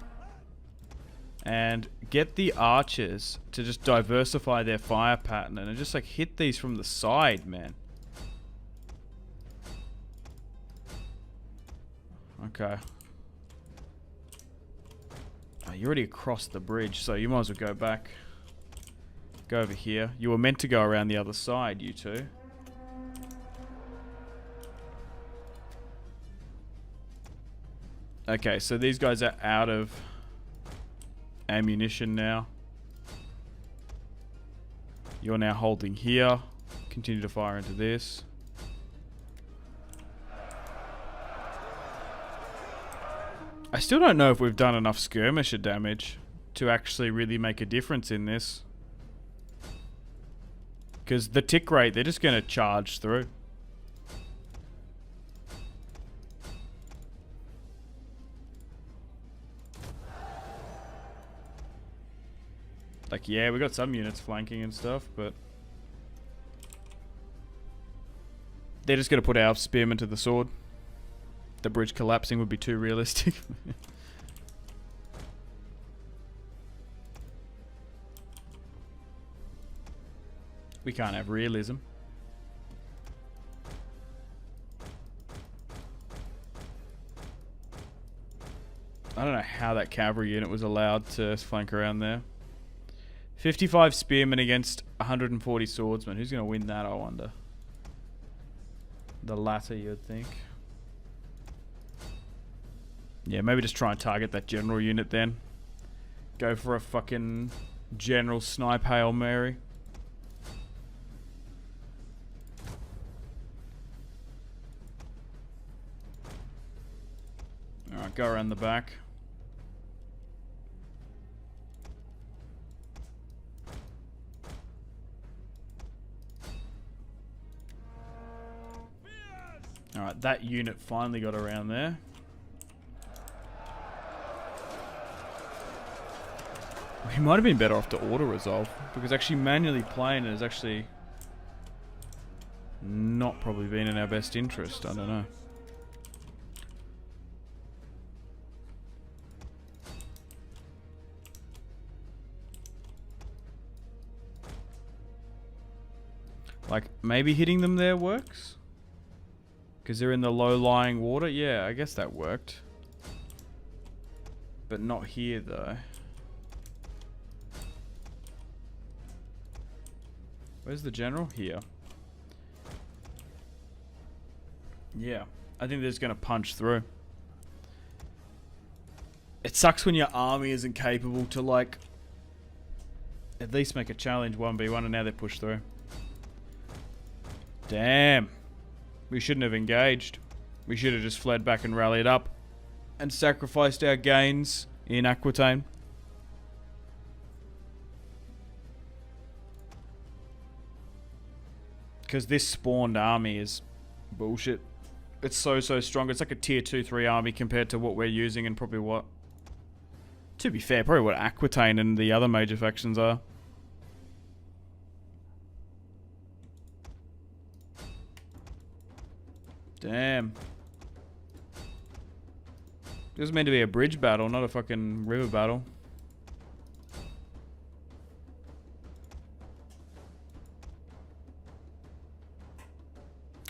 And get the archers to just diversify their fire pattern. And just like hit these from the side, man. Okay. Oh, you're already across the bridge, so you might as well go back. Go over here. You were meant to go around the other side, you two. Okay, so these guys are out of ammunition now. You're now holding here. Continue to fire into this. I still don't know if we've done enough skirmisher damage to actually really make a difference in this. Because the tick rate, they're just going to charge through. Like, yeah, we got some units flanking and stuff, but... they're just going to put our spearmen to the sword. The bridge collapsing would be too realistic. We can't have realism. I don't know how that cavalry unit was allowed to flank around there. 55 spearmen against 140 swordsmen. Who's going to win that, I wonder? The latter, you'd think. Yeah, maybe just try and target that general unit then. Go for a fucking general snipe Hail Mary. Alright, go around the back. Alright, that unit finally got around there. We might have been better off to auto-resolve, because actually manually playing it is actually not probably been in our best interest. I don't know. Like, maybe hitting them there works? Because they're in the low-lying water? Yeah, I guess that worked. But not here, though. Where's the general? Here. Yeah, I think they're just going to punch through. It sucks when your army isn't capable to, like, at least make a challenge 1v1, and now they push through. Damn. We shouldn't have engaged. We should have just fled back and rallied up and sacrificed our gains in Aquitaine. Because this spawned army is bullshit. It's so strong. It's like a tier 2-3 army compared to what we're using, and probably what, to be fair, probably what Aquitaine and the other major factions are. Damn. This was meant to be a bridge battle, not a fucking river battle.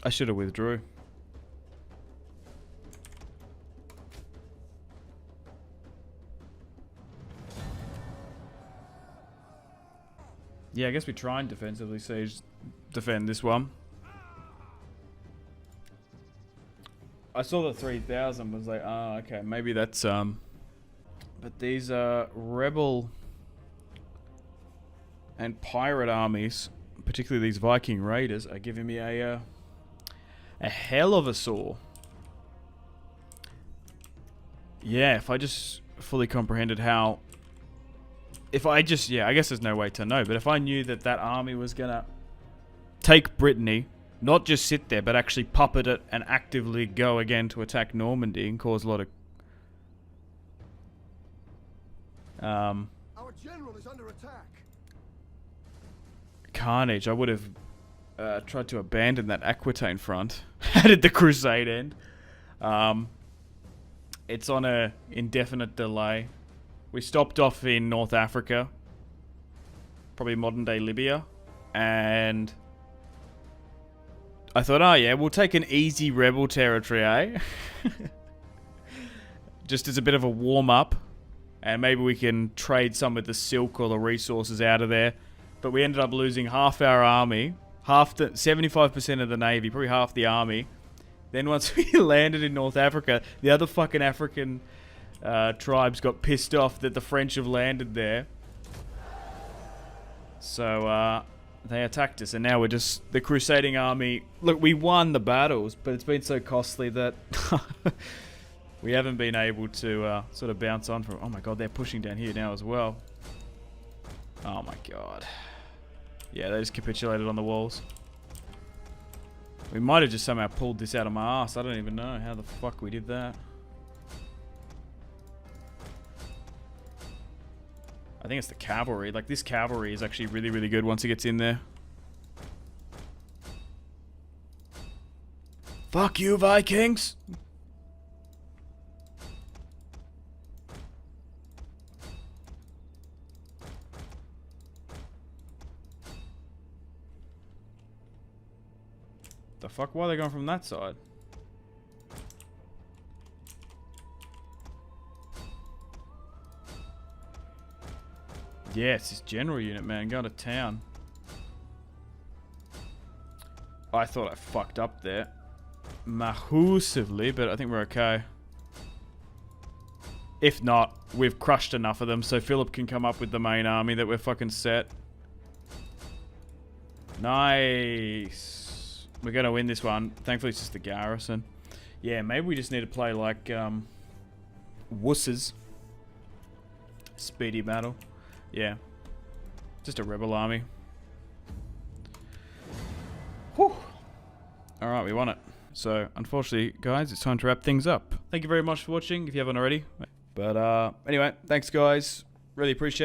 I should have withdrew. Yeah, I guess we try and defensively defend this one. I saw the 3,000, was like, oh, okay, maybe that's, but these, rebel and pirate armies, particularly these Viking raiders, are giving me a hell of a sore. Yeah, if I just fully comprehended how, if I just, yeah, I guess there's no way to know, but if I knew that that army was gonna take Brittany, not just sit there, but actually puppet it and actively go again to attack Normandy and cause a lot of Our general is under attack. carnage, I would have tried to abandon that Aquitaine front. How did the Crusade end? It's on a indefinite delay. We stopped off in North Africa, probably modern day Libya, and I thought, oh yeah, we'll take an easy rebel territory, eh? Just as a bit of a warm-up, and maybe we can trade some of the silk or the resources out of there. But we ended up losing half our army, 75% of the navy, probably half the army. Then once we landed in North Africa, the other fucking African tribes got pissed off that the French have landed there. So, they attacked us, and now we're just the crusading army. Look, we won the battles, but it's been so costly that we haven't been able to sort of bounce on from. Oh my god, they're pushing down here now as well. Oh my god. Yeah, they just capitulated on the walls. We might have just somehow pulled this out of my ass. I don't even know how the fuck we did that. I think it's the cavalry. Like, this cavalry is actually really, really good once it gets in there. Fuck you, Vikings! The fuck? Why are they going from that side? Yeah, it's this general unit, man. Going to town. I thought I fucked up there. Massively, but I think we're okay. If not, we've crushed enough of them so Philip can come up with the main army that we're fucking set. Nice. We're going to win this one. Thankfully, it's just the garrison. Yeah, maybe we just need to play like wusses. Speedy battle. Yeah. Just a rebel army. Whew. Alright, we won it. So, unfortunately, guys, it's time to wrap things up. Thank you very much for watching, if you haven't already. But, anyway, thanks, guys. Really appreciate it.